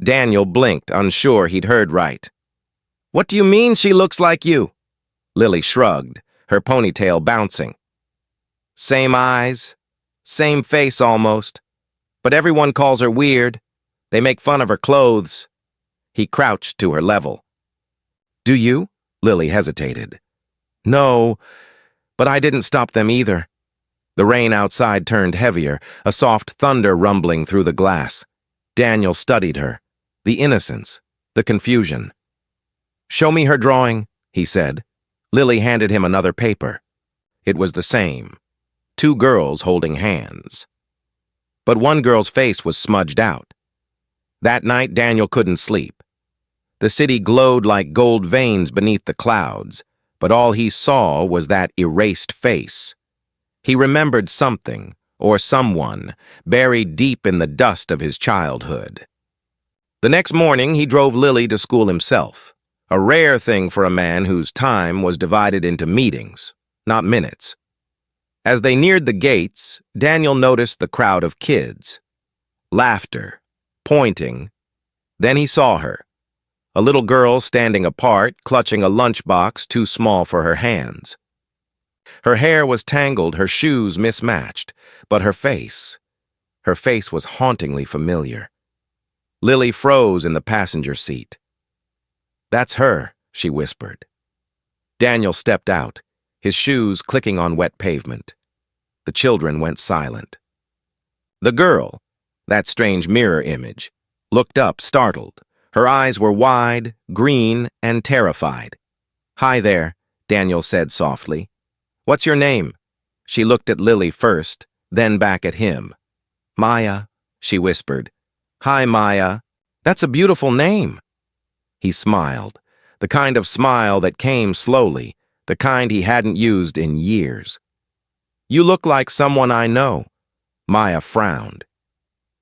Daniel blinked, unsure he'd heard right. "What do you mean she looks like you?" Lily shrugged, her ponytail bouncing. "Same eyes, same face almost, but everyone calls her weird. They make fun of her clothes." He crouched to her level. "Do you?" Lily hesitated. "No, but I didn't stop them either." The rain outside turned heavier, a soft thunder rumbling through the glass. Daniel studied her. The innocence, the confusion. "Show me her drawing," he said. Lily handed him another paper. It was the same. 2 girls holding hands. But one girl's face was smudged out. That night, Daniel couldn't sleep. The city glowed like gold veins beneath the clouds, but all he saw was that erased face. He remembered something, or someone, buried deep in the dust of his childhood. The next morning, he drove Lily to school himself, a rare thing for a man whose time was divided into meetings, not minutes. As they neared the gates, Daniel noticed the crowd of kids. Laughter, pointing. Then he saw her, a little girl standing apart, clutching a lunchbox too small for her hands. Her hair was tangled, her shoes mismatched, but her face was hauntingly familiar. Lily froze in the passenger seat. "That's her," she whispered. Daniel stepped out, his shoes clicking on wet pavement. The children went silent. The girl, that strange mirror image, looked up, startled. Her eyes were wide, green, and terrified. "Hi there," Daniel said softly. "What's your name?" She looked at Lily first, then back at him. "Maya," she whispered. "Hi, Maya. That's a beautiful name." He smiled, the kind of smile that came slowly, the kind he hadn't used in years. "You look like someone I know." Maya frowned.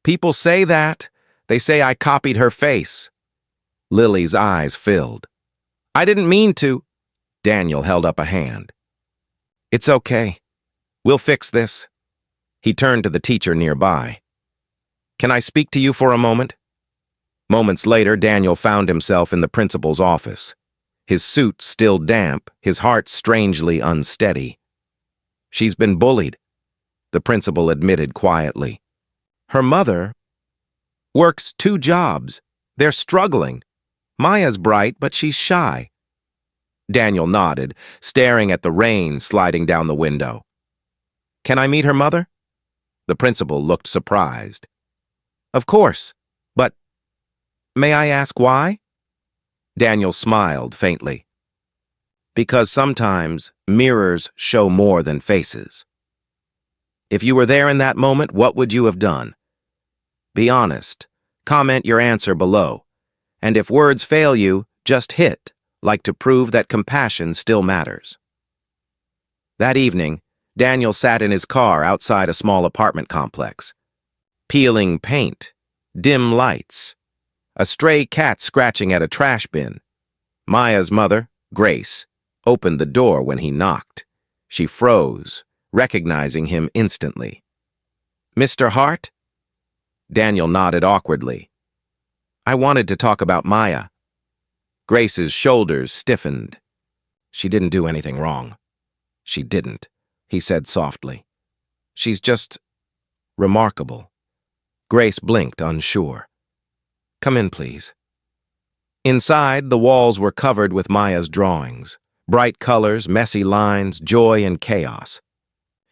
"People say that. They say I copied her face." Lily's eyes filled. "I didn't mean to." Daniel held up a hand. "It's okay. We'll fix this." He turned to the teacher nearby. "Can I speak to you for a moment?" Moments later, Daniel found himself in the principal's office. His suit still damp, his heart strangely unsteady. "She's been bullied," the principal admitted quietly. "Her mother works 2 jobs. They're struggling. Maya's bright, but she's shy." Daniel nodded, staring at the rain sliding down the window. "Can I meet her mother?" The principal looked surprised. "Of course, but may I ask why?" Daniel smiled faintly. "Because sometimes mirrors show more than faces. If you were there in that moment, what would you have done? Be honest. Comment your answer below. And if words fail you, just hit, like to prove that compassion still matters." That evening, Daniel sat in his car outside a small apartment complex. Peeling paint, dim lights, a stray cat scratching at a trash bin. Maya's mother, Grace, opened the door when he knocked. She froze, recognizing him instantly. "Mr. Hart?" Daniel nodded awkwardly. "I wanted to talk about Maya." Grace's shoulders stiffened. "She didn't do anything wrong." "She didn't," he said softly. "She's just remarkable." Grace blinked, unsure. "Come in, please." Inside, the walls were covered with Maya's drawings. Bright colors, messy lines, joy and chaos.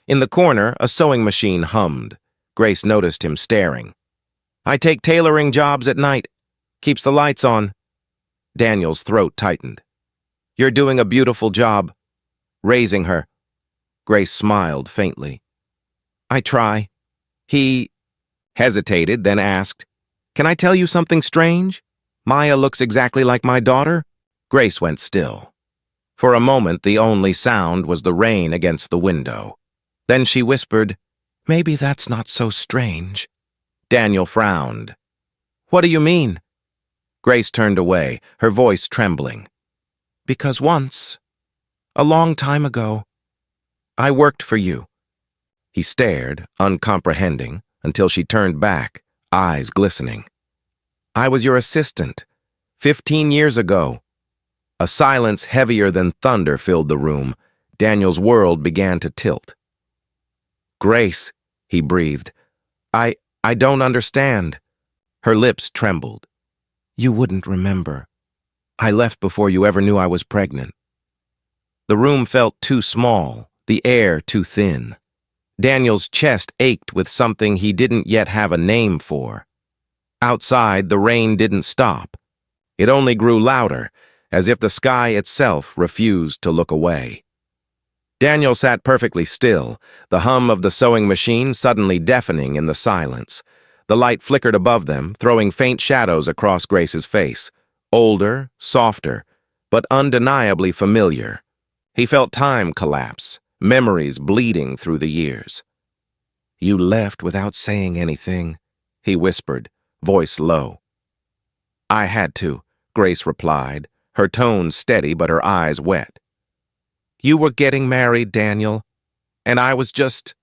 In the corner, a sewing machine hummed. Grace noticed him staring. "I take tailoring jobs at night. Keeps the lights on." Daniel's throat tightened. "You're doing a beautiful job. Raising her." Grace smiled faintly. "I try." He hesitated, then asked, "Can I tell you something strange? Maya looks exactly like my daughter." Grace went still. For a moment, the only sound was the rain against the window. Then she whispered, "Maybe that's not so strange." Daniel frowned. "What do you mean?" Grace turned away, her voice trembling. "Because once, a long time ago, I worked for you." He stared, uncomprehending, until she turned back, eyes glistening. I was your assistant. 15 years ago. A silence heavier than thunder filled the room. Daniel's world began to tilt. Grace, he breathed. I don't understand. Her lips trembled. You wouldn't remember. I left before you ever knew I was pregnant. The room felt too small, the air too thin. Daniel's chest ached with something he didn't yet have a name for. Outside, the rain didn't stop. It only grew louder, as if the sky itself refused to look away. Daniel sat perfectly still, the hum of the sewing machine suddenly deafening in the silence. The light flickered above them, throwing faint shadows across Grace's face. Older, softer, but undeniably familiar. He felt time collapse, memories bleeding through the years. You left without saying anything, he whispered, voice low. I had to, Grace replied, her tone steady but her eyes wet. You were getting married, Daniel, and I was just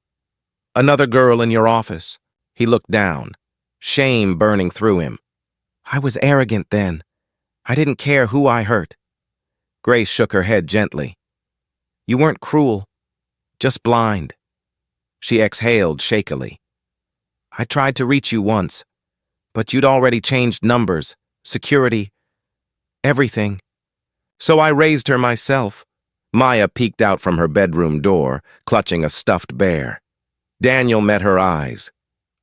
another girl in your office. He looked down, shame burning through him. I was arrogant then. I didn't care who I hurt. Grace shook her head gently. You weren't cruel, just blind. She exhaled shakily. I tried to reach you once, but you'd already changed numbers, security, everything. So I raised her myself. Maya peeked out from her bedroom door, clutching a stuffed bear. Daniel met her eyes.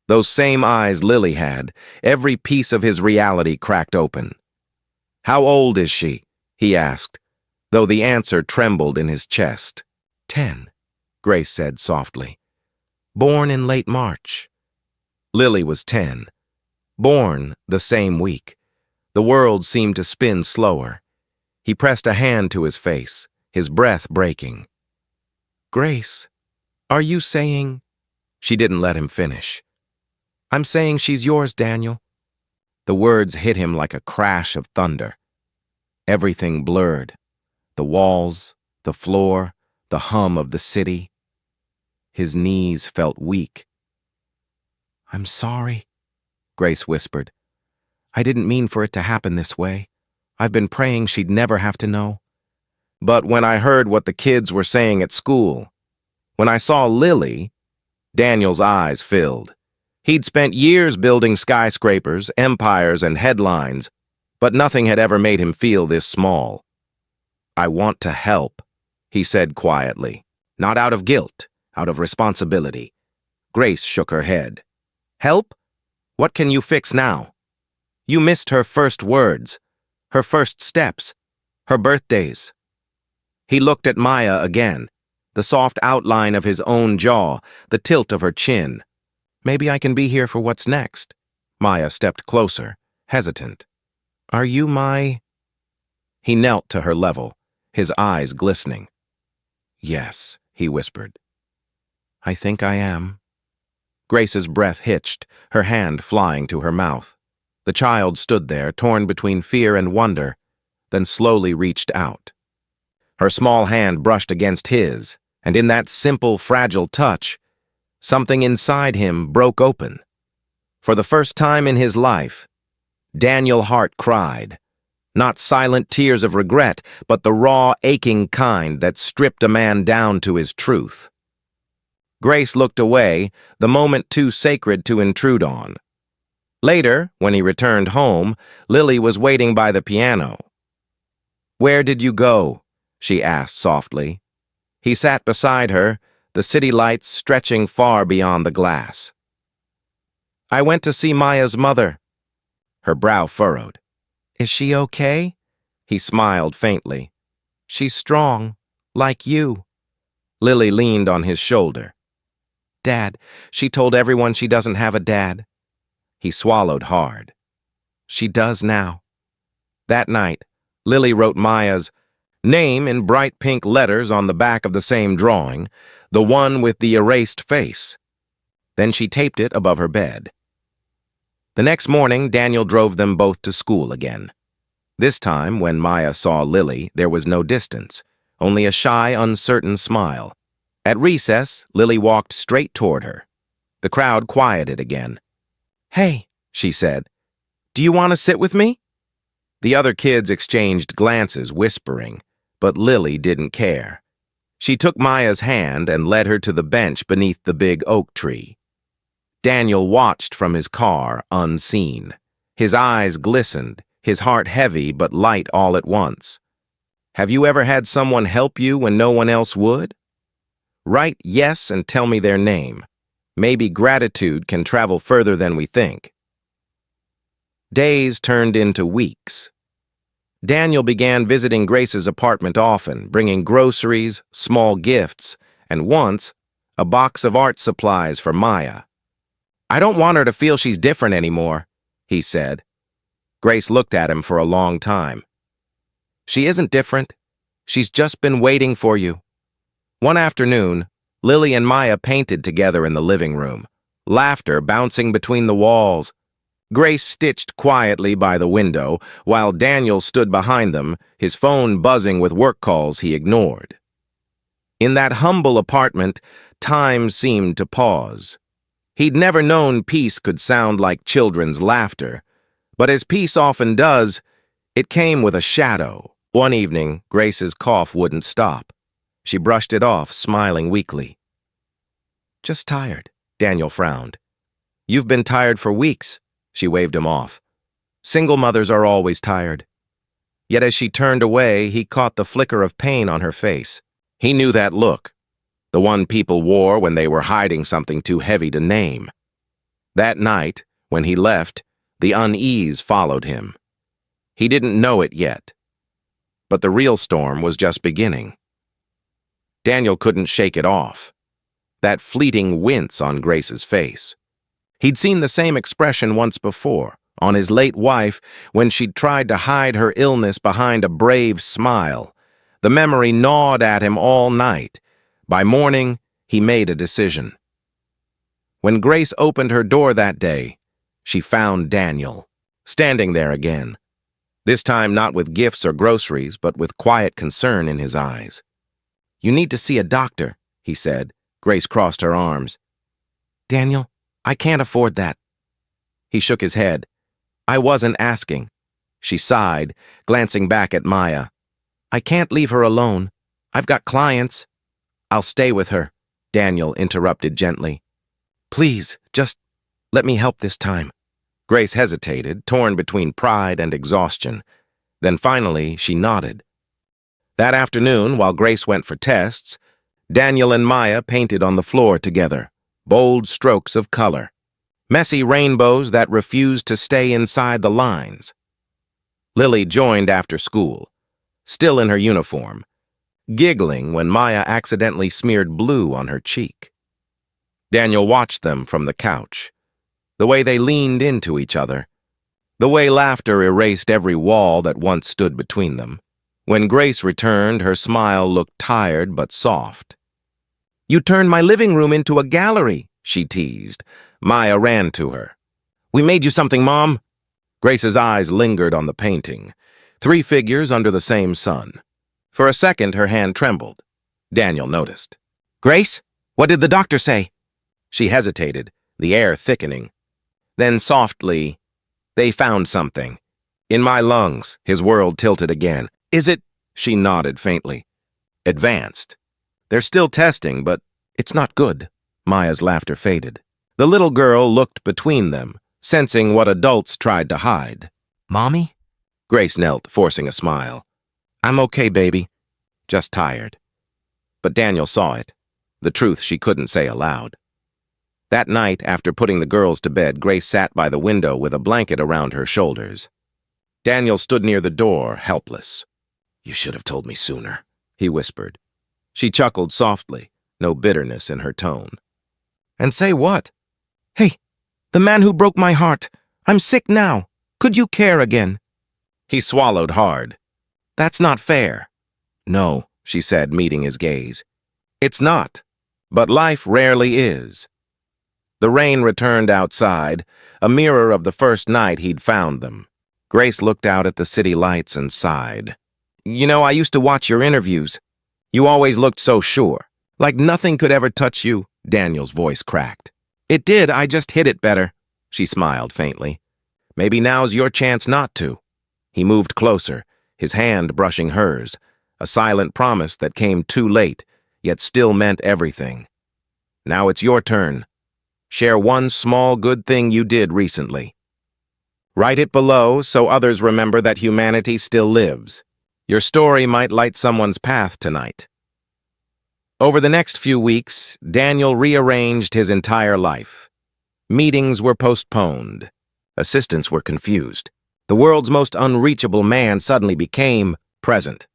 Those same eyes Lily had, every piece of his reality cracked open. How old is she? He asked, though the answer trembled in his chest. 10, Grace said softly. Born in late March. Lily was 10. Born the same week. The world seemed to spin slower. He pressed a hand to his face, his breath breaking. Grace, are you saying... She didn't let him finish. I'm saying she's yours, Daniel. The words hit him like a crash of thunder. Everything blurred. The walls, the floor, the hum of the city. His knees felt weak. I'm sorry, Grace whispered. I didn't mean for it to happen this way. I've been praying she'd never have to know. But when I heard what the kids were saying at school, when I saw Lily, Daniel's eyes filled. He'd spent years building skyscrapers, empires, and headlines, but nothing had ever made him feel this small. I want to help, he said quietly, not out of guilt, out of responsibility. Grace shook her head. Help? What can you fix now? You missed her first words, her first steps, her birthdays. He looked at Maya again, the soft outline of his own jaw, the tilt of her chin. Maybe I can be here for what's next. Maya stepped closer, hesitant. Are you my... He knelt to her level, his eyes glistening. Yes, he whispered. I think I am. Grace's breath hitched, her hand flying to her mouth. The child stood there, torn between fear and wonder, then slowly reached out. Her small hand brushed against his, and in that simple, fragile touch, something inside him broke open. For the first time in his life, Daniel Hart cried. Not silent tears of regret, but the raw, aching kind that stripped a man down to his truth. Grace looked away, the moment too sacred to intrude on. Later, when he returned home, Lily was waiting by the piano. Where did you go? She asked softly. He sat beside her, the city lights stretching far beyond the glass. I went to see Maya's mother. Her brow furrowed. Is she okay? He smiled faintly. She's strong, like you. Lily leaned on his shoulder. Dad, she told everyone she doesn't have a dad. He swallowed hard. She does now. That night, Lily wrote Maya's name in bright pink letters on the back of the same drawing, the one with the erased face. Then she taped it above her bed. The next morning, Daniel drove them both to school again. This time, when Maya saw Lily, there was no distance, only a shy, uncertain smile. At recess, Lily walked straight toward her. The crowd quieted again. Hey, she said. Do you want to sit with me? The other kids exchanged glances, whispering, but Lily didn't care. She took Maya's hand and led her to the bench beneath the big oak tree. Daniel watched from his car, unseen. His eyes glistened, his heart heavy but light all at once. Have you ever had someone help you when no one else would? Write yes and tell me their name. Maybe gratitude can travel further than we think. Days turned into weeks. Daniel began visiting Grace's apartment often, bringing groceries, small gifts, and once, a box of art supplies for Maya. I don't want her to feel she's different anymore, he said. Grace looked at him for a long time. She isn't different. She's just been waiting for you. One afternoon, Lily and Maya painted together in the living room, laughter bouncing between the walls. Grace stitched quietly by the window, while Daniel stood behind them, his phone buzzing with work calls he ignored. In that humble apartment, time seemed to pause. He'd never known peace could sound like children's laughter, but as peace often does, it came with a shadow. One evening, Grace's cough wouldn't stop. She brushed it off, smiling weakly. Just tired, Daniel frowned. You've been tired for weeks. She waved him off. Single mothers are always tired. Yet as she turned away, he caught the flicker of pain on her face. He knew that look, the one people wore when they were hiding something too heavy to name. That night, when he left, the unease followed him. He didn't know it yet, but the real storm was just beginning. Daniel couldn't shake it off. That fleeting wince on Grace's face. He'd seen the same expression once before, on his late wife, when she'd tried to hide her illness behind a brave smile. The memory gnawed at him all night. By morning, he made a decision. When Grace opened her door that day, she found Daniel, standing there again. This time not with gifts or groceries, but with quiet concern in his eyes. You need to see a doctor, he said. Grace crossed her arms. Daniel, I can't afford that. He shook his head. I wasn't asking. She sighed, glancing back at Maya. I can't leave her alone. I've got clients. I'll stay with her, Daniel interrupted gently. Please, just let me help this time. Grace hesitated, torn between pride and exhaustion. Then finally, she nodded. That afternoon, while Grace went for tests, Daniel and Maya painted on the floor together, bold strokes of color, messy rainbows that refused to stay inside the lines. Lily joined after school, still in her uniform, giggling when Maya accidentally smeared blue on her cheek. Daniel watched them from the couch, the way they leaned into each other, the way laughter erased every wall that once stood between them. When Grace returned, her smile looked tired but soft. You turned my living room into a gallery, she teased. Maya ran to her. We made you something, Mom. Grace's eyes lingered on the painting. 3 figures under the same sun. For a second, her hand trembled. Daniel noticed. Grace, what did the doctor say? She hesitated, the air thickening. Then softly, they found something. In my lungs, his world tilted again. Is it? She nodded faintly. Advanced. They're still testing, but it's not good. Maya's laughter faded. The little girl looked between them, sensing what adults tried to hide. Mommy? Grace knelt, forcing a smile. I'm okay, baby. Just tired. But Daniel saw it, the truth she couldn't say aloud. That night, after putting the girls to bed, Grace sat by the window with a blanket around her shoulders. Daniel stood near the door, helpless. You should have told me sooner, he whispered. She chuckled softly, no bitterness in her tone. And say what? Hey, the man who broke my heart. I'm sick now. Could you care again? He swallowed hard. That's not fair. No, she said, meeting his gaze. It's not, but life rarely is. The rain returned outside, a mirror of the first night he'd found them. Grace looked out at the city lights and sighed. You know, I used to watch your interviews. You always looked so sure, like nothing could ever touch you. Daniel's voice cracked. It did, I just hid it better, she smiled faintly. Maybe now's your chance not to. He moved closer, his hand brushing hers, a silent promise that came too late, yet still meant everything. Now it's your turn. Share one small good thing you did recently. Write it below so others remember that humanity still lives. Your story might light someone's path tonight. Over the next few weeks, Daniel rearranged his entire life. Meetings were postponed. Assistants were confused. The world's most unreachable man suddenly became present.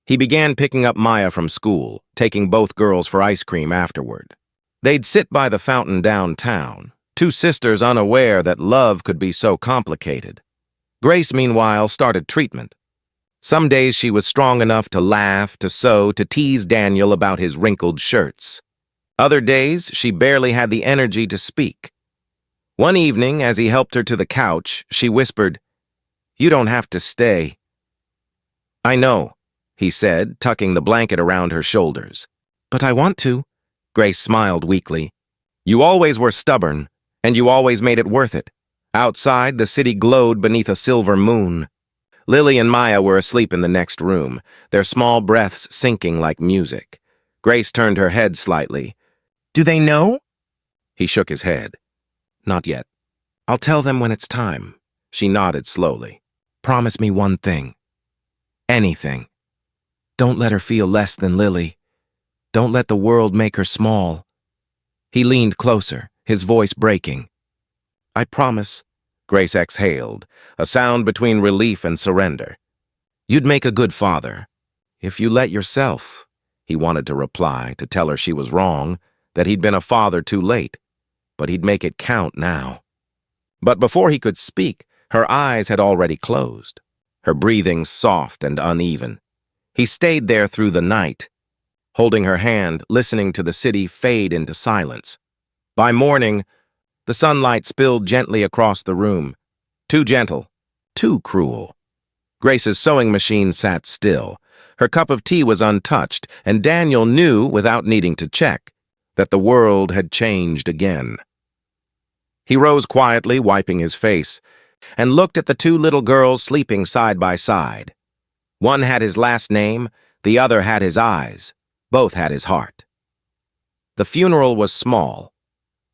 He began picking up Maya from school, taking both girls for ice cream afterward. They'd sit by the fountain downtown, two sisters unaware that love could be so complicated. Grace, meanwhile, started treatment. Some days she was strong enough to laugh, to sew, to tease Daniel about his wrinkled shirts. Other days, she barely had the energy to speak. One evening, as he helped her to the couch, she whispered, "You don't have to stay." "I know," he said, tucking the blanket around her shoulders. "But I want to." Grace smiled weakly. "You always were stubborn, and you always made it worth it." Outside, the city glowed beneath a silver moon. Lily and Maya were asleep in the next room, their small breaths sinking like music. Grace turned her head slightly. "Do they know?" He shook his head. "Not yet. I'll tell them when it's time." She nodded slowly. "Promise me one thing. Anything. Don't let her feel less than Lily. Don't let the world make her small." He leaned closer, his voice breaking. "I promise," Grace exhaled, a sound between relief and surrender. "You'd make a good father. If you let yourself." He wanted to reply, to tell her she was wrong, that he'd been a father too late, but he'd make it count now. But before he could speak, her eyes had already closed, her breathing soft and uneven. He stayed there through the night, holding her hand, listening to the city fade into silence. By morning, the sunlight spilled gently across the room. Too gentle, too cruel. Grace's sewing machine sat still. Her cup of tea was untouched, and Daniel knew, without needing to check, that the world had changed again. He rose quietly, wiping his face, and looked at the two little girls sleeping side by side. One had his last name, the other had his eyes. Both had his heart. The funeral was small.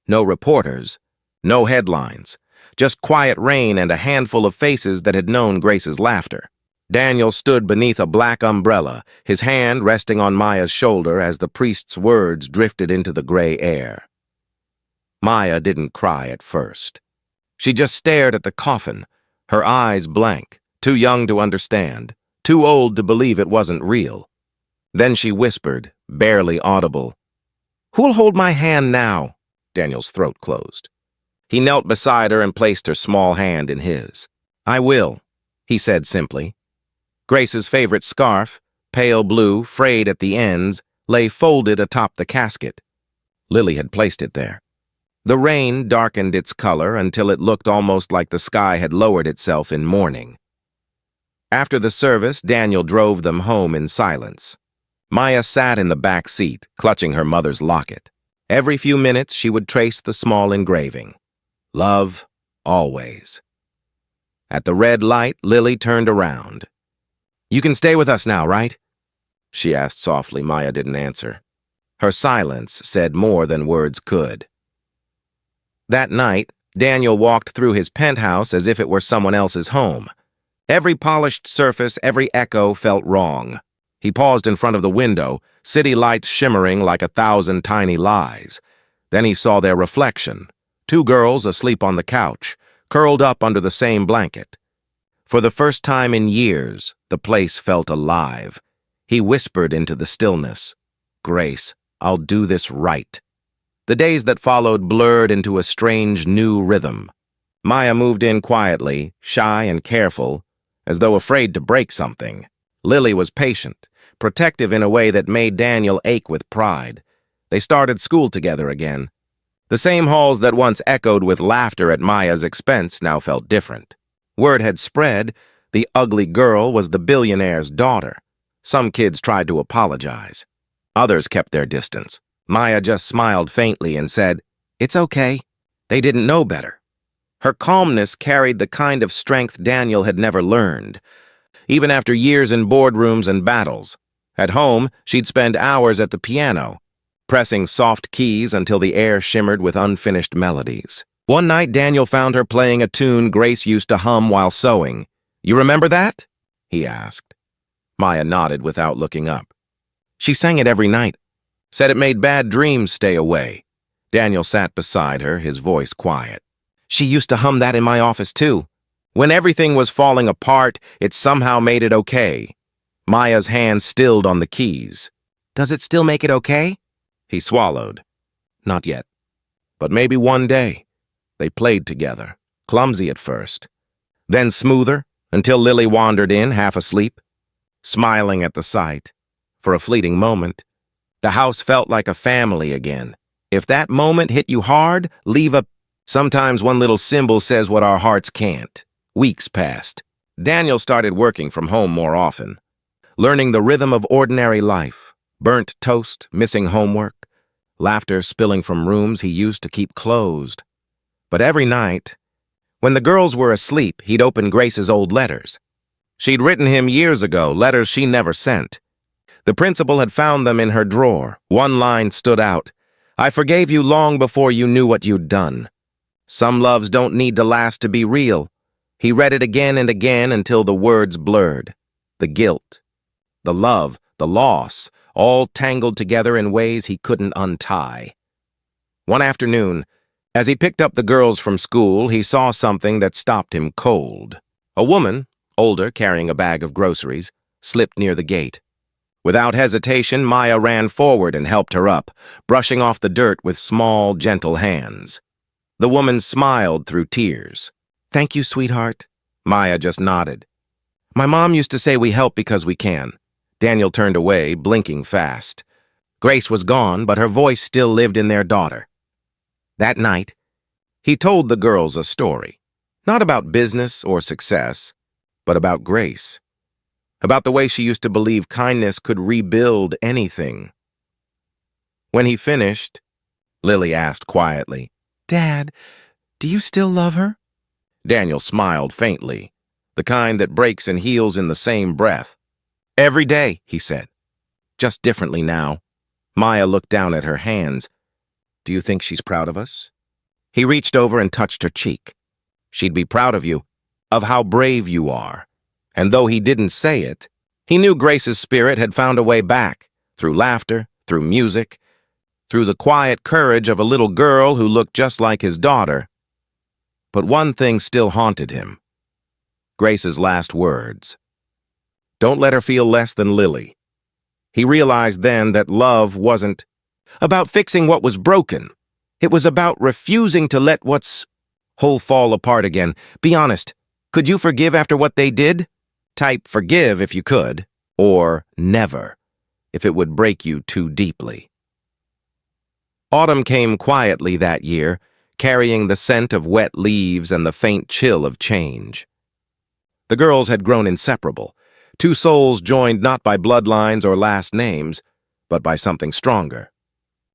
No reporters, no headlines, just quiet rain and a handful of faces that had known Grace's laughter. Daniel stood beneath a black umbrella, his hand resting on Maya's shoulder as the priest's words drifted into the gray air. Maya didn't cry at first. She just stared at the coffin, her eyes blank, too young to understand, too old to believe it wasn't real. Then she whispered, barely audible, "Who'll hold my hand now?" Daniel's throat closed. He knelt beside her and placed her small hand in his. "I will," he said simply. Grace's favorite scarf, pale blue, frayed at the ends, lay folded atop the casket. Lily had placed it there. The rain darkened its color until it looked almost like the sky had lowered itself in mourning. After the service, Daniel drove them home in silence. Maya sat in the back seat, clutching her mother's locket. Every few minutes, she would trace the small engraving. Love, always. At the red light, Lily turned around. "You can stay with us now, right?" she asked softly. Maya didn't answer. Her silence said more than words could. That night, Daniel walked through his penthouse as if it were someone else's home. Every polished surface, every echo felt wrong. He paused in front of the window, city lights shimmering like 1,000 tiny lies. Then he saw their reflection, two girls asleep on the couch, curled up under the same blanket. For the first time in years, the place felt alive. He whispered into the stillness, "Grace, I'll do this right." The days that followed blurred into a strange new rhythm. Maya moved in quietly, shy and careful, as though afraid to break something. Lily was patient, protective in a way that made Daniel ache with pride. They started school together again. The same halls that once echoed with laughter at Maya's expense now felt different. Word had spread, the ugly girl was the billionaire's daughter. Some kids tried to apologize. Others kept their distance. Maya just smiled faintly and said, "It's okay." They didn't know better. Her calmness carried the kind of strength Daniel had never learned, even after years in boardrooms and battles. At home, she'd spend hours at the piano, pressing soft keys until the air shimmered with unfinished melodies. One night, Daniel found her playing a tune Grace used to hum while sewing. "You remember that?" he asked. Maya nodded without looking up. She sang it every night, said it made bad dreams stay away. Daniel sat beside her, his voice quiet. "She used to hum that in my office, too. When everything was falling apart, it somehow made it okay." Maya's hand stilled on the keys. "Does it still make it okay?" He swallowed. "Not yet. But maybe one day." They played together, clumsy at first, then smoother, until Lily wandered in, half asleep, smiling at the sight. For a fleeting moment, the house felt like a family again. If that moment hit you hard, leave a... Sometimes one little symbol says what our hearts can't. Weeks passed. Daniel started working from home more often, learning the rhythm of ordinary life. Burnt toast, missing homework, laughter spilling from rooms he used to keep closed. But every night, when the girls were asleep, he'd open Grace's old letters. She'd written him years ago, letters she never sent. The principal had found them in her drawer. One line stood out. "I forgave you long before you knew what you'd done. Some loves don't need to last to be real." He read it again and again until the words blurred. The guilt, the love, the loss, all tangled together in ways he couldn't untie. One afternoon, as he picked up the girls from school, he saw something that stopped him cold. A woman, older, carrying a bag of groceries, slipped near the gate. Without hesitation, Maya ran forward and helped her up, brushing off the dirt with small, gentle hands. The woman smiled through tears. "Thank you, sweetheart." Maya just nodded. "My mom used to say we help because we can." Daniel turned away, blinking fast. Grace was gone, but her voice still lived in their daughter. That night, he told the girls a story. Not about business or success, but about Grace. About the way she used to believe kindness could rebuild anything. When he finished, Lily asked quietly, "Dad, do you still love her?" Daniel smiled faintly, the kind that breaks and heals in the same breath. "Every day," he said. "Just differently now." Maya looked down at her hands. "Do you think she's proud of us?" He reached over and touched her cheek. "She'd be proud of you, of how brave you are." And though he didn't say it, he knew Grace's spirit had found a way back, through laughter, through music, through the quiet courage of a little girl who looked just like his daughter. But one thing still haunted him. Grace's last words. "Don't let her feel less than Lily." He realized then that love wasn't about fixing what was broken. It was about refusing to let what's whole fall apart again. Be honest. Could you forgive after what they did? Type forgive if you could, or never, if it would break you too deeply. Autumn came quietly that year, carrying the scent of wet leaves and the faint chill of change. The girls had grown inseparable, two souls joined not by bloodlines or last names, but by something stronger.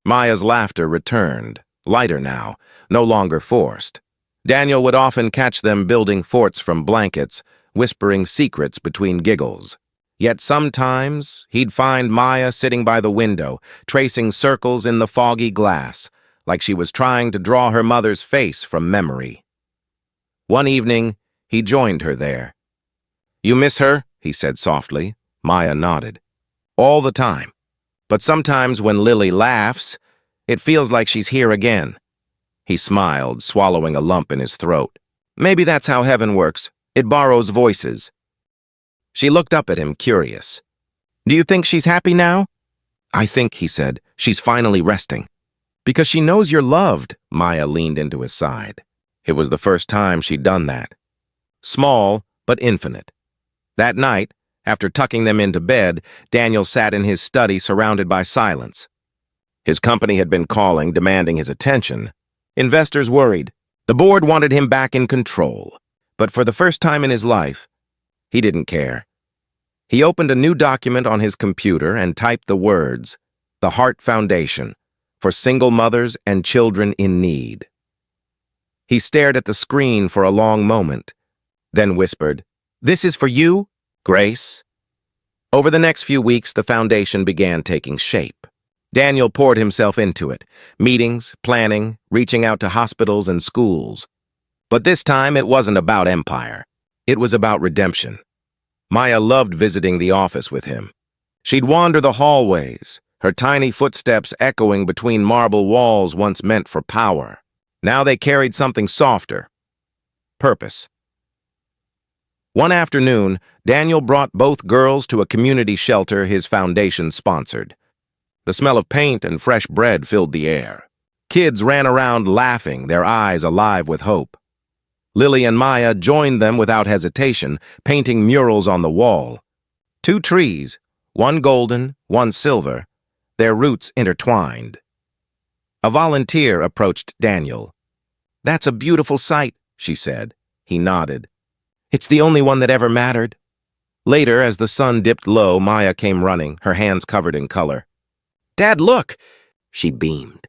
Maya's laughter returned, lighter now, no longer forced. Daniel would often catch them building forts from blankets, whispering secrets between giggles. Yet sometimes he'd find Maya sitting by the window, tracing circles in the foggy glass, like she was trying to draw her mother's face from memory. One evening, he joined her there. "You miss her?" he said softly. Maya nodded. "All the time. But sometimes when Lily laughs, it feels like she's here again." He smiled, swallowing a lump in his throat. "Maybe that's how heaven works. It borrows voices." She looked up at him, curious. "Do you think she's happy now?" "I think," he said, "she's finally resting." "Because she knows you're loved." Maya leaned into his side. It was the first time she'd done that. Small, but infinite. That night, after tucking them into bed, Daniel sat in his study surrounded by silence. His company had been calling, demanding his attention. Investors worried. The board wanted him back in control. But for the first time in his life, he didn't care. He opened a new document on his computer and typed the words, "The Heart Foundation, for single mothers and children in need." He stared at the screen for a long moment, then whispered, "This is for you, Grace." Over the next few weeks, the foundation began taking shape. Daniel poured himself into it, meetings, planning, reaching out to hospitals and schools. But this time, it wasn't about empire. It was about redemption. Maya loved visiting the office with him. She'd wander the hallways, her tiny footsteps echoing between marble walls once meant for power. Now they carried something softer: purpose. One afternoon, Daniel brought both girls to a community shelter his foundation sponsored. The smell of paint and fresh bread filled the air. Kids ran around laughing, their eyes alive with hope. Lily and Maya joined them without hesitation, painting murals on the wall. 2 trees, one golden, one silver, their roots intertwined. A volunteer approached Daniel. "That's a beautiful sight," she said. He nodded. "It's the only one that ever mattered." Later, as the sun dipped low, Maya came running, her hands covered in color. "Dad, look!" She beamed.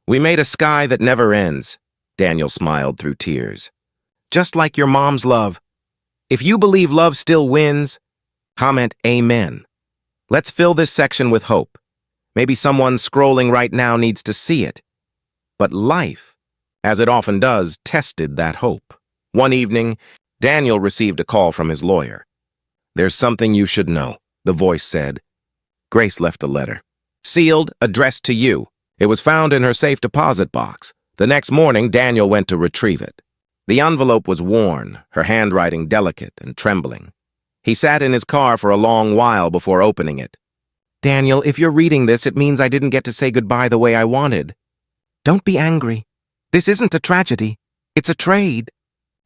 "We made a sky that never ends," Daniel smiled through tears. "Just like your mom's love. If you believe love still wins, comment amen. Let's fill this section with hope. Maybe someone scrolling right now needs to see it." But life, as it often does, tested that hope. One evening, Daniel received a call from his lawyer. "There's something you should know," the voice said. Grace left a letter. Sealed, addressed to you. It was found in her safe deposit box. The next morning, Daniel went to retrieve it. The envelope was worn, her handwriting delicate and trembling. He sat in his car for a long while before opening it. "Daniel, if you're reading this, it means I didn't get to say goodbye the way I wanted. Don't be angry. This isn't a tragedy. It's a trade.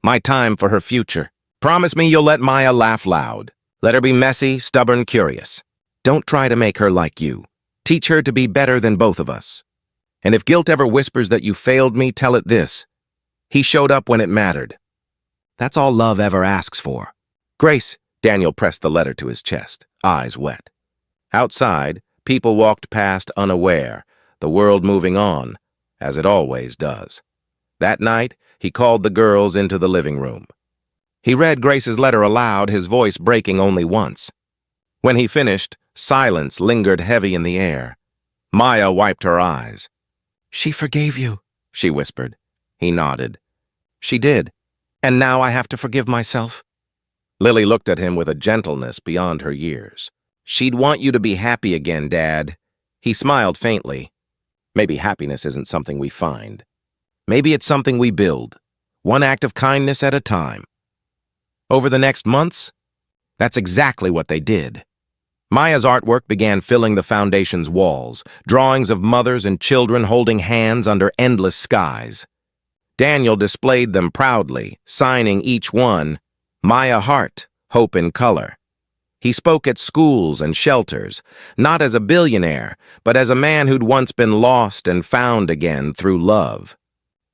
My time for her future. Promise me you'll let Maya laugh loud. Let her be messy, stubborn, curious. Don't try to make her like you. Teach her to be better than both of us. And if guilt ever whispers that you failed me, tell it this: he showed up when it mattered. That's all love ever asks for." "Grace," Daniel pressed the letter to his chest, eyes wet. Outside, people walked past unaware, the world moving on, as it always does. That night, he called the girls into the living room. He read Grace's letter aloud, his voice breaking only once. When he finished, silence lingered heavy in the air. Maya wiped her eyes. "She forgave you," she whispered. He nodded. "She did. And now I have to forgive myself." Lily looked at him with a gentleness beyond her years. "She'd want you to be happy again, Dad." He smiled faintly. "Maybe happiness isn't something we find. Maybe it's something we build, one act of kindness at a time." Over the next months, that's exactly what they did. Maya's artwork began filling the foundation's walls, drawings of mothers and children holding hands under endless skies. Daniel displayed them proudly, signing each one, "Maya Heart, Hope in Color." He spoke at schools and shelters, not as a billionaire, but as a man who'd once been lost and found again through love.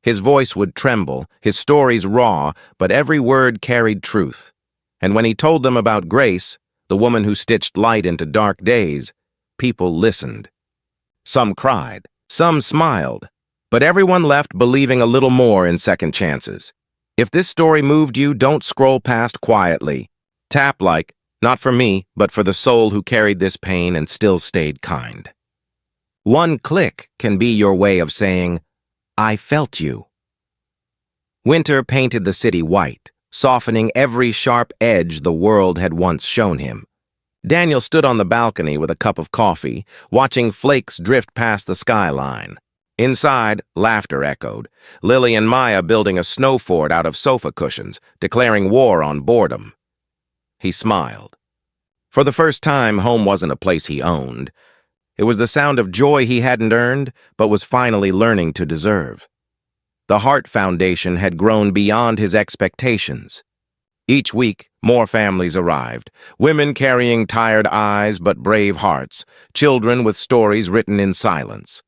His voice would tremble, his stories raw, but every word carried truth. And when he told them about Grace, the woman who stitched light into dark days, people listened. Some cried, some smiled, but everyone left believing a little more in second chances. If this story moved you, don't scroll past quietly. Tap like, not for me, but for the soul who carried this pain and still stayed kind. One click can be your way of saying, "I felt you." Winter painted the city white, softening every sharp edge the world had once shown him. Daniel stood on the balcony with a cup of coffee, watching flakes drift past the skyline. Inside, laughter echoed, Lily and Maya building a snow fort out of sofa cushions, declaring war on boredom. He smiled. For the first time, home wasn't a place he owned. It was the sound of joy he hadn't earned, but was finally learning to deserve. The Heart Foundation had grown beyond his expectations. Each week, more families arrived, women carrying tired eyes but brave hearts, children with stories written in silence.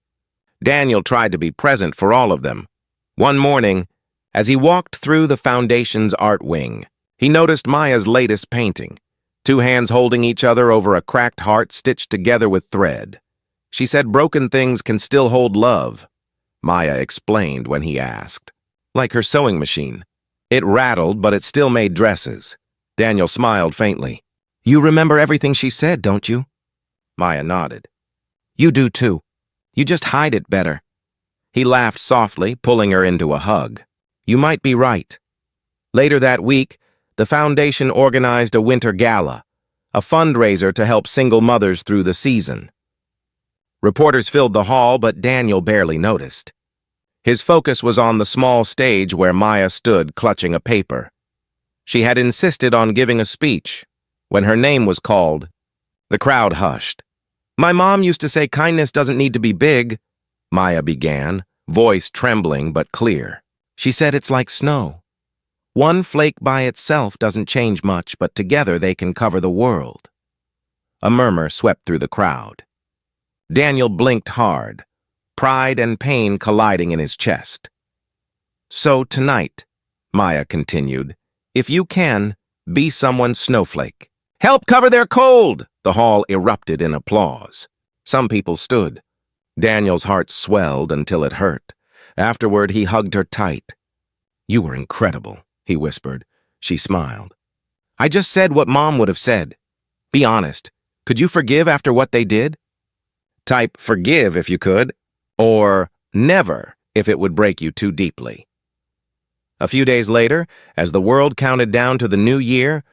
Daniel tried to be present for all of them. One morning, as he walked through the foundation's art wing, he noticed Maya's latest painting, 2 hands holding each other over a cracked heart stitched together with thread. She said broken things can still hold love, Maya explained when he asked. like her sewing machine. It rattled, but it still made dresses. Daniel smiled faintly. You remember everything she said, don't you? Maya nodded. You do too. You just hide it better. He laughed softly, pulling her into a hug. You might be right. Later that week, the foundation organized a winter gala, a fundraiser to help single mothers through the season. Reporters filled the hall, but Daniel barely noticed. His focus was on the small stage where Maya stood clutching a paper. She had insisted on giving a speech. When her name was called, the crowd hushed. My mom used to say kindness doesn't need to be big, Maya began, voice trembling but clear. She said it's like snow. One flake by itself doesn't change much, but together they can cover the world. A murmur swept through the crowd. Daniel blinked hard, pride and pain colliding in his chest. So tonight, Maya continued, if you can, be someone's snowflake. Help cover their cold! The hall erupted in applause. Some people stood. Daniel's heart swelled until it hurt. Afterward, he hugged her tight. You were incredible, he whispered. She smiled. I just said what Mom would have said. Be honest. Could you forgive after what they did? Type forgive if you could, or never if it would break you too deeply. A few days later, as the world counted down to the new year,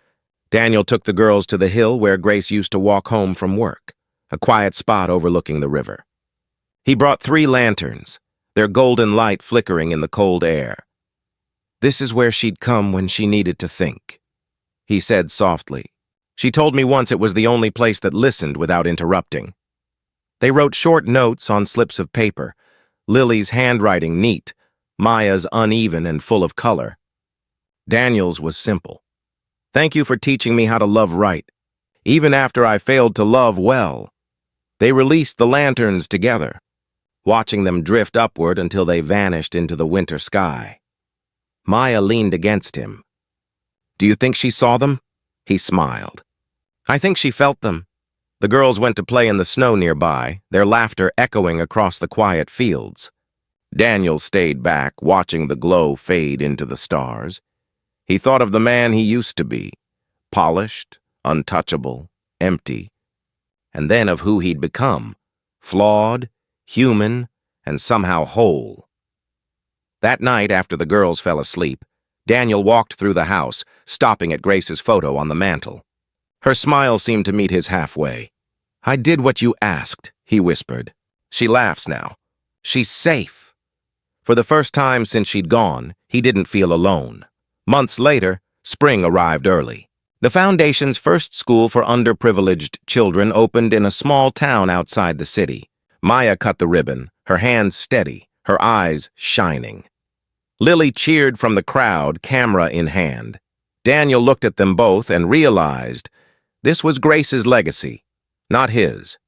Daniel took the girls to the hill where Grace used to walk home from work, a quiet spot overlooking the river. He brought 3 lanterns, their golden light flickering in the cold air. This is where she'd come when she needed to think, he said softly. She told me once it was the only place that listened without interrupting. They wrote short notes on slips of paper, Lily's handwriting neat, Maya's uneven and full of color. Daniel's was simple. Thank you for teaching me how to love right, even after I failed to love well. They released the lanterns together, watching them drift upward until they vanished into the winter sky. Maya leaned against him. Do you think she saw them? He smiled. I think she felt them. The girls went to play in the snow nearby, their laughter echoing across the quiet fields. Daniel stayed back, watching the glow fade into the stars. He thought of the man he used to be, polished, untouchable, empty, and then of who he'd become, flawed, human, and somehow whole. That night, after the girls fell asleep, Daniel walked through the house, stopping at Grace's photo on the mantel. Her smile seemed to meet his halfway. I did what you asked, he whispered. She laughs now. She's safe. For the first time since she'd gone, he didn't feel alone. Months later, spring arrived early. The Foundation's first school for underprivileged children opened in a small town outside the city. Maya cut the ribbon, her hands steady, her eyes shining. Lily cheered from the crowd, camera in hand. Daniel looked at them both and realized this was Grace's legacy, not his.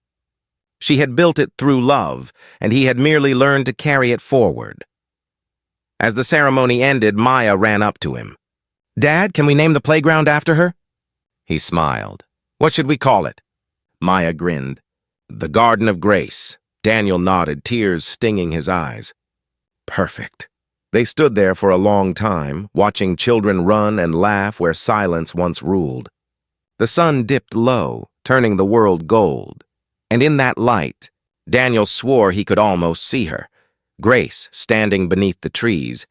She had built it through love, and he had merely learned to carry it forward. As the ceremony ended, Maya ran up to him. Dad, can we name the playground after her? He smiled. What should we call it? Maya grinned. The Garden of Grace. Daniel nodded, tears stinging his eyes. Perfect. They stood there for a long time, watching children run and laugh where silence once ruled. The sun dipped low, turning the world gold. And in that light, Daniel swore he could almost see her, Grace standing beneath the trees,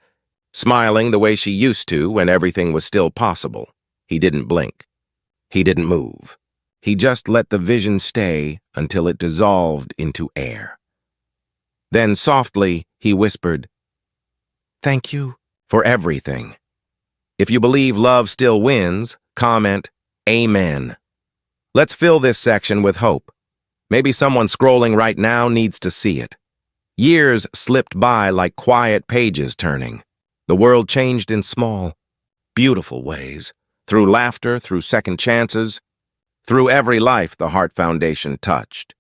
smiling the way she used to when everything was still possible. He didn't blink. He didn't move. He just let the vision stay until it dissolved into air. Then softly, he whispered, Thank you for everything. If you believe love still wins, comment, Amen. Let's fill this section with hope. Maybe someone scrolling right now needs to see it. Years slipped by like quiet pages turning. The world changed in small, beautiful ways, through laughter, through second chances, through every life the Heart Foundation touched.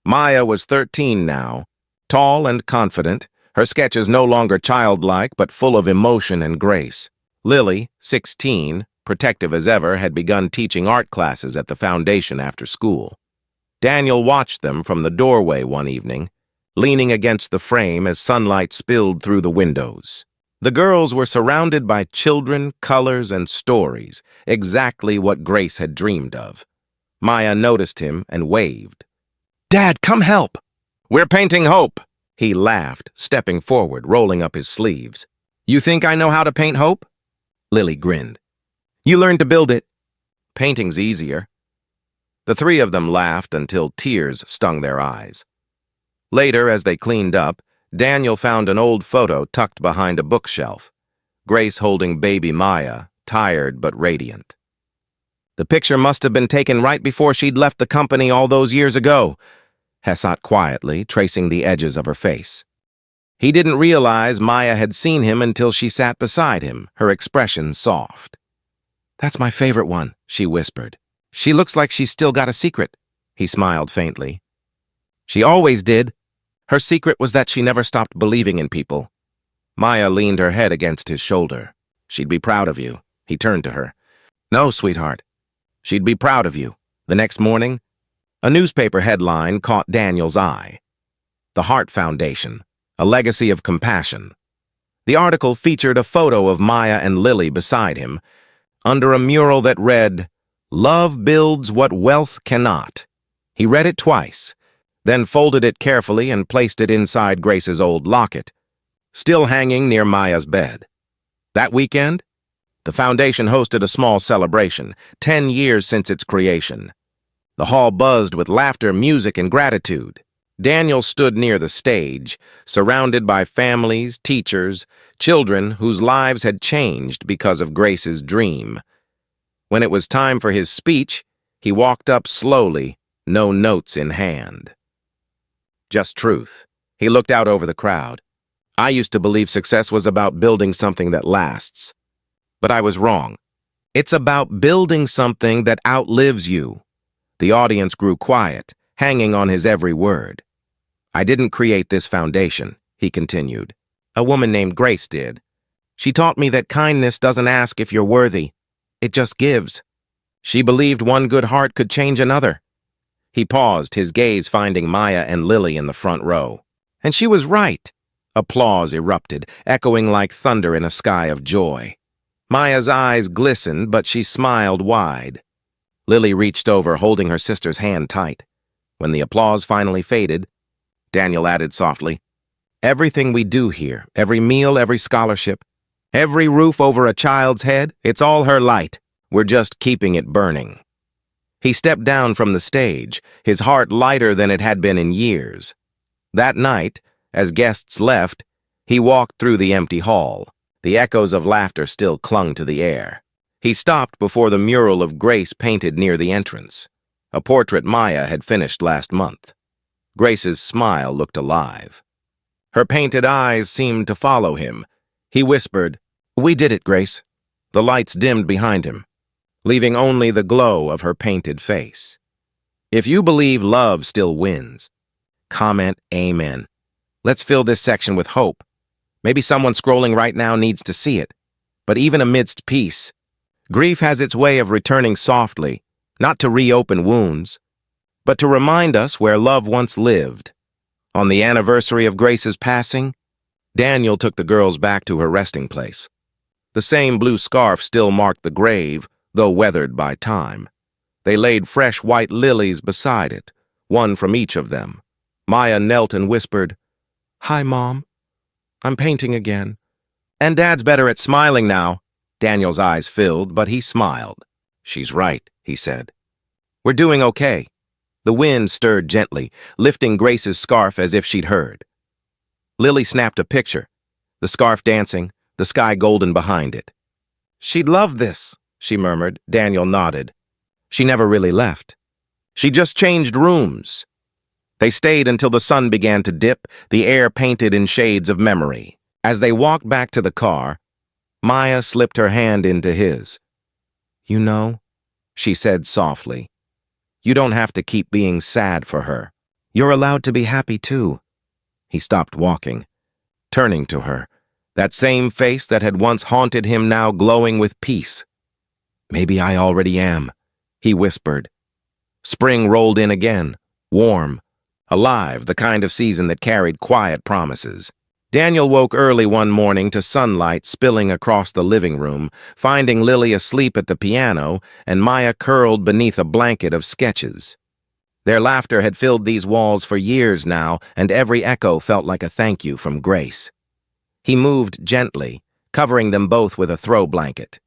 Maya was 13 now, tall and confident, her sketches no longer childlike but full of emotion and grace. Lily, 16, protective as ever, had begun teaching art classes at the foundation after school. Daniel watched them from the doorway one evening, leaning against the frame as sunlight spilled through the windows. The girls were surrounded by children, colors, and stories, exactly what Grace had dreamed of. Maya noticed him and waved. "Dad, come help!" "We're painting hope!" He laughed, stepping forward, rolling up his sleeves. "You think I know how to paint hope?" Lily grinned. "You learned to build it." "Painting's easier." The three of them laughed until tears stung their eyes. Later, as they cleaned up, Daniel found an old photo tucked behind a bookshelf. Grace holding baby Maya, tired but radiant. "The picture must have been taken right before she'd left the company all those years ago," Hess thought quietly, tracing the edges of her face. He didn't realize Maya had seen him until she sat beside him, her expression soft. "That's my favorite one," she whispered. "She looks like she's still got a secret." He smiled faintly. "She always did. Her secret was that she never stopped believing in people." Maya leaned her head against his shoulder. "She'd be proud of you." He turned to her. "No, sweetheart. She'd be proud of you." The next morning, a newspaper headline caught Daniel's eye. "The Heart Foundation, a legacy of compassion." The article featured a photo of Maya and Lily beside him, under a mural that read, "Love builds what wealth cannot." He read it twice, then folded it carefully and placed it inside Grace's old locket, still hanging near Maya's bed. That weekend, the foundation hosted a small celebration, 10 years since its creation. The hall buzzed with laughter, music, and gratitude. Daniel stood near the stage, surrounded by families, teachers, children whose lives had changed because of Grace's dream. When it was time for his speech, he walked up slowly, no notes in hand. Just truth. He looked out over the crowd. "I used to believe success was about building something that lasts. But I was wrong. It's about building something that outlives you." The audience grew quiet, hanging on his every word. "I didn't create this foundation," he continued. "A woman named Grace did. She taught me that kindness doesn't ask if you're worthy. It just gives. She believed one good heart could change another." He paused, his gaze finding Maya and Lily in the front row. And she was right. Applause erupted, echoing like thunder in a sky of joy. Maya's eyes glistened, but she smiled wide. Lily reached over, holding her sister's hand tight. When the applause finally faded, Daniel added softly, "Everything we do here, every meal, every scholarship, every roof over a child's head, it's all her light. We're just keeping it burning." He stepped down from the stage, his heart lighter than it had been in years. That night, as guests left, he walked through the empty hall. The echoes of laughter still clung to the air. He stopped before the mural of Grace painted near the entrance, a portrait Maya had finished last month. Grace's smile looked alive. Her painted eyes seemed to follow him. He whispered, "We did it, Grace." The lights dimmed behind him, leaving only the glow of her painted face. If you believe love still wins, comment amen. Let's fill this section with hope. Maybe someone scrolling right now needs to see it. But even amidst peace, grief has its way of returning softly, not to reopen wounds, but to remind us where love once lived. On the anniversary of Grace's passing, Daniel took the girls back to her resting place. The same blue scarf still marked the grave, though weathered by time. They laid fresh white lilies beside it, one from each of them. Maya knelt and whispered, "Hi, Mom. I'm painting again." "And Dad's better at smiling now." Daniel's eyes filled, but he smiled. "She's right," he said. "We're doing okay." The wind stirred gently, lifting Grace's scarf as if she'd heard. Lily snapped a picture, the scarf dancing, the sky golden behind it. "She'd love this," she murmured. Daniel nodded. "She never really left. She just changed rooms." They stayed until the sun began to dip, the air painted in shades of memory. As they walked back to the car, Maya slipped her hand into his. "You know," she said softly, "you don't have to keep being sad for her. You're allowed to be happy too." He stopped walking, turning to her, that same face that had once haunted him now glowing with peace. "Maybe I already am," he whispered. Spring rolled in again, warm, alive, the kind of season that carried quiet promises. Daniel woke early one morning to sunlight spilling across the living room, finding Lily asleep at the piano and Maya curled beneath a blanket of sketches. Their laughter had filled these walls for years now, and every echo felt like a thank you from Grace. He moved gently, covering them both with a throw blanket.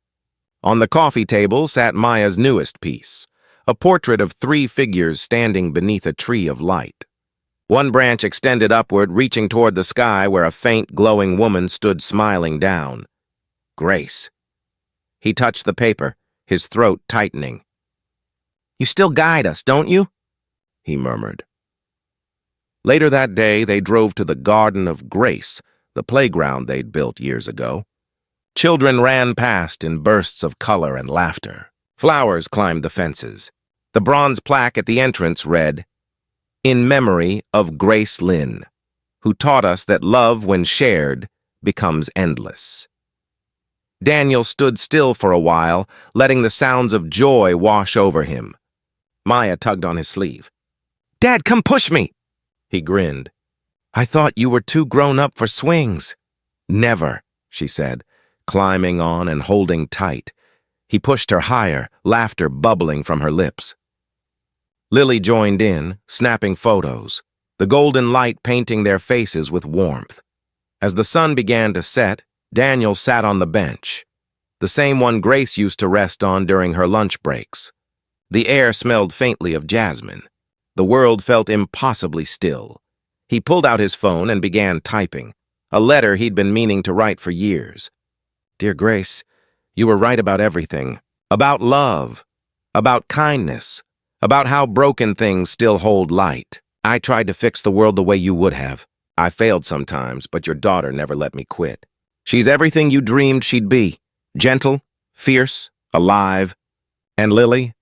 On the coffee table sat Maya's newest piece, a portrait of 3 figures standing beneath a tree of light. One branch extended upward, reaching toward the sky where a faint, glowing woman stood smiling down. Grace. He touched the paper, his throat tightening. "You still guide us, don't you?" he murmured. Later that day, they drove to the Garden of Grace, the playground they'd built years ago. Children ran past in bursts of color and laughter. Flowers climbed the fences. The bronze plaque at the entrance read, "In memory of Grace Lynn, who taught us that love, when shared, becomes endless." Daniel stood still for a while, letting the sounds of joy wash over him. Maya tugged on his sleeve. "Dad, come push me!" He grinned. "I thought you were too grown up for swings." "Never," she said, climbing on and holding tight. He pushed her higher, laughter bubbling from her lips. Lily joined in, snapping photos, the golden light painting their faces with warmth. As the sun began to set, Daniel sat on the bench, the same one Grace used to rest on during her lunch breaks. The air smelled faintly of jasmine. The world felt impossibly still. He pulled out his phone and began typing, a letter he'd been meaning to write for years. "Dear Grace, you were right about everything. About love, about kindness, about how broken things still hold light. I tried to fix the world the way you would have. I failed sometimes, but your daughter never let me quit. She's everything you dreamed she'd be. Gentle, fierce, alive. And Lily?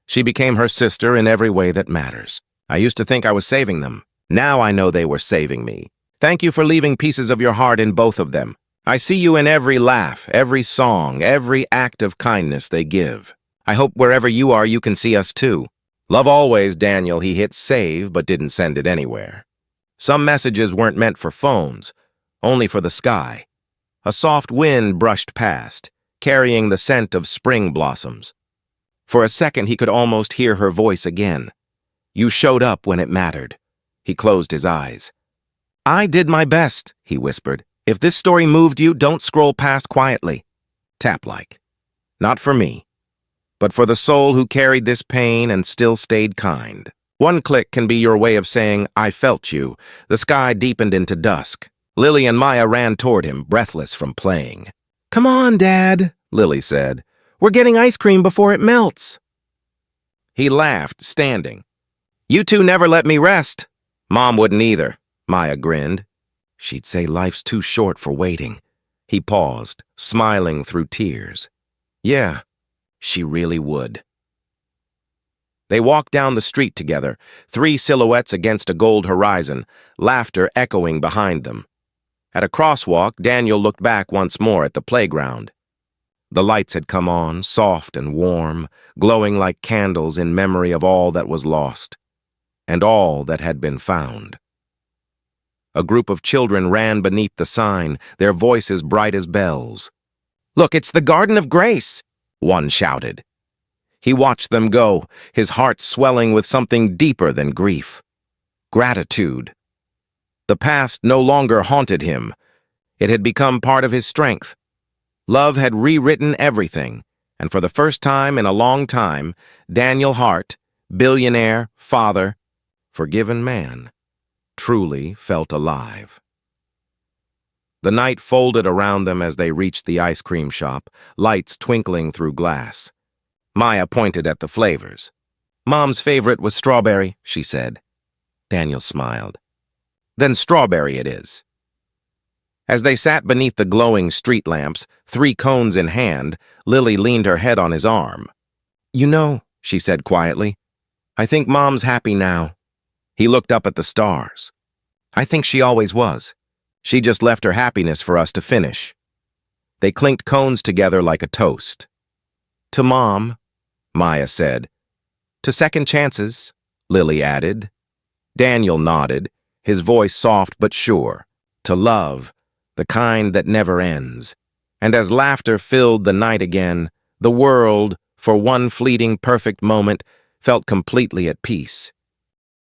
She became her sister in every way that matters. I used to think I was saving them. Now I know they were saving me. Thank you for leaving pieces of your heart in both of them. I see you in every laugh, every song, every act of kindness they give. I hope wherever you are, you can see us too. Love always, Daniel." He hit save, but didn't send it anywhere. Some messages weren't meant for phones, only for the sky. A soft wind brushed past, carrying the scent of spring blossoms. For a second, he could almost hear her voice again. "You showed up when it mattered." He closed his eyes. "I did my best," he whispered. "If this story moved you, don't scroll past quietly. Tap-like. Not for me, but for the soul who carried this pain and still stayed kind. One click can be your way of saying, 'I felt you.'" The sky deepened into dusk. Lily and Maya ran toward him, breathless from playing. "Come on, Dad," Lily said. "We're getting ice cream before it melts." He laughed, standing. "You two never let me rest." "Mom wouldn't either," Maya grinned. She'd say life's too short for waiting. He paused, smiling through tears. Yeah, she really would. They walked down the street together, 3 silhouettes against a gold horizon, laughter echoing behind them. At a crosswalk, Daniel looked back once more at the playground. The lights had come on, soft and warm, glowing like candles in memory of all that was lost, and all that had been found. A group of children ran beneath the sign, their voices bright as bells. "Look, it's the Garden of Grace," one shouted. He watched them go, his heart swelling with something deeper than grief. Gratitude. The past no longer haunted him. It had become part of his strength. Love had rewritten everything, and for the first time in a long time, Daniel Hart, billionaire, father, forgiven man, truly felt alive. The night folded around them as they reached the ice cream shop, lights twinkling through glass. Maya pointed at the flavors. "Mom's favorite was strawberry," she said. Daniel smiled. "Then strawberry it is." As they sat beneath the glowing street lamps, 3 cones in hand, Lily leaned her head on his arm. "You know," she said quietly, "I think Mom's happy now." He looked up at the stars. "I think she always was. She just left her happiness for us to finish." They clinked cones together like a toast. "To Mom," Maya said. "To second chances," Lily added. Daniel nodded, his voice soft but sure. to love, the kind that never ends. And as laughter filled the night again, the world, for one fleeting perfect moment, felt completely at peace.